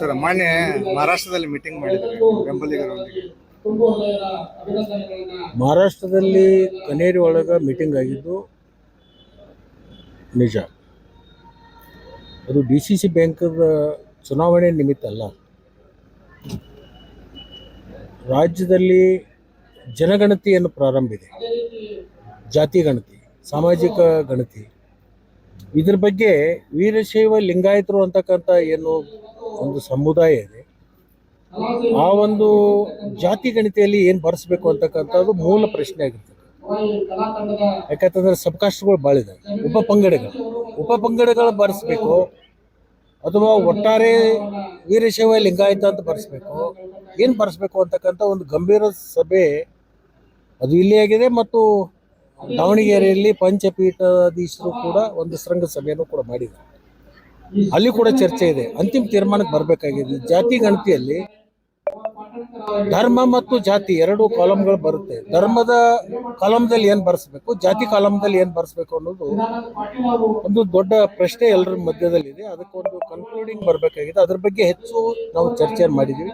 Sir ಮೊನ್ನೆ ಮಹಾರಾಷ್ಟ್ರದಲ್ಲಿ meeting ಮಾಡಿದ್ದಾರೆ ಬೆಂಬಲಿಗರೊಂದಿಗೆ. ಮಹಾರಾಷ್ಟ್ರದಲ್ಲಿ ಕನೇರಿ ಒಳಗೆ ಮೀಟಿಂಗ್ ಆಗಿದ್ದು ನಿಜ. ಅದು DCC ಬ್ಯಾಂಕದ ಚುನಾವಣೆ ನಿಮಿತ್ತ ಅಲ್ಲ. ರಾಜ್ಯದಲ್ಲಿ ಜನಗಣತಿಯನ್ನು ಪ್ರಾರಂಭ ಇದೆ, ಜಾತಿ ಗಣತಿ, ಸಾಮಾಜಿಕ ಗಣತಿ. ಇದ್ರ ಬಗ್ಗೆ ವೀರಶೈವ ಲಿಂಗಾಯತರು ಅಂತಕ್ಕಂಥ ಏನು ಒಂದು ಸಮುದಾಯ ಇದೆ, ಆ ಒಂದು ಜಾತಿ ಗಣತಿಯಲ್ಲಿ ಏನು ಬರೆಸ್ಬೇಕು ಅಂತಕ್ಕಂಥದ್ದು ಮೂಲ ಪ್ರಶ್ನೆ ಆಗಿರ್ತದೆ. ಯಾಕಂತಂದ್ರೆ ಸಬ್ಕಾಸ್ಟ್ಗಳು ಭಾಳ ಇದ್ದಾವೆ, ಉಪಪಂಗಡಗಳು ಬರೆಸ್ಬೇಕು ಅಥವಾ ಒಟ್ಟಾರೆ ವೀರಶೈವ ಲಿಂಗಾಯತ ಅಂತ ಬರೆಸ್ಬೇಕು, ಏನು ಬರೆಸ್ಬೇಕು ಅಂತಕ್ಕಂಥ ಒಂದು ಗಂಭೀರ ಸಭೆ ಅದು ಇಲ್ಲಿ ಆಗಿದೆ. ಮತ್ತು ದಾವಣಗೆರೆಯಲ್ಲಿ ಪಂಚಪೀಠಾಧೀಶರು ಕೂಡ ಒಂದು ಶೃಂಗ ಸಭೆಯನ್ನು ಕೂಡ ಮಾಡಿದ್ದಾರೆ. ಅಲ್ಲಿ ಕೂಡ ಚರ್ಚೆ ಇದೆ, ಅಂತಿಮ ತೀರ್ಮಾನಕ್ಕೆ ಬರಬೇಕಾಗಿದೆ. ಜಾತಿ ಗಣತಿಯಲ್ಲಿ ಧರ್ಮ ಮತ್ತು ಜಾತಿ ಎರಡು ಕಾಲಮ್ಗಳು ಬರುತ್ತೆ. ಧರ್ಮದ ಕಾಲಮ್ದಲ್ಲಿ ಏನು ಬರೆಸ್ಬೇಕು, ಜಾತಿ ಕಾಲಮ್ದಲ್ಲಿ ಏನು ಬರೆಸ್ಬೇಕು ಅನ್ನೋದು ಒಂದು ದೊಡ್ಡ ಪ್ರಶ್ನೆ ಎಲ್ಲರ ಮಧ್ಯದಲ್ಲಿದೆ. ಅದಕ್ಕೊಂದು ಕನ್ಕ್ಲೂಡಿಂಗ್ ಬರಬೇಕಾಗಿದೆ. ಅದ್ರ ಬಗ್ಗೆ ಹೆಚ್ಚು ನಾವು ಚರ್ಚೆ ಮಾಡಿದ್ದೀವಿ.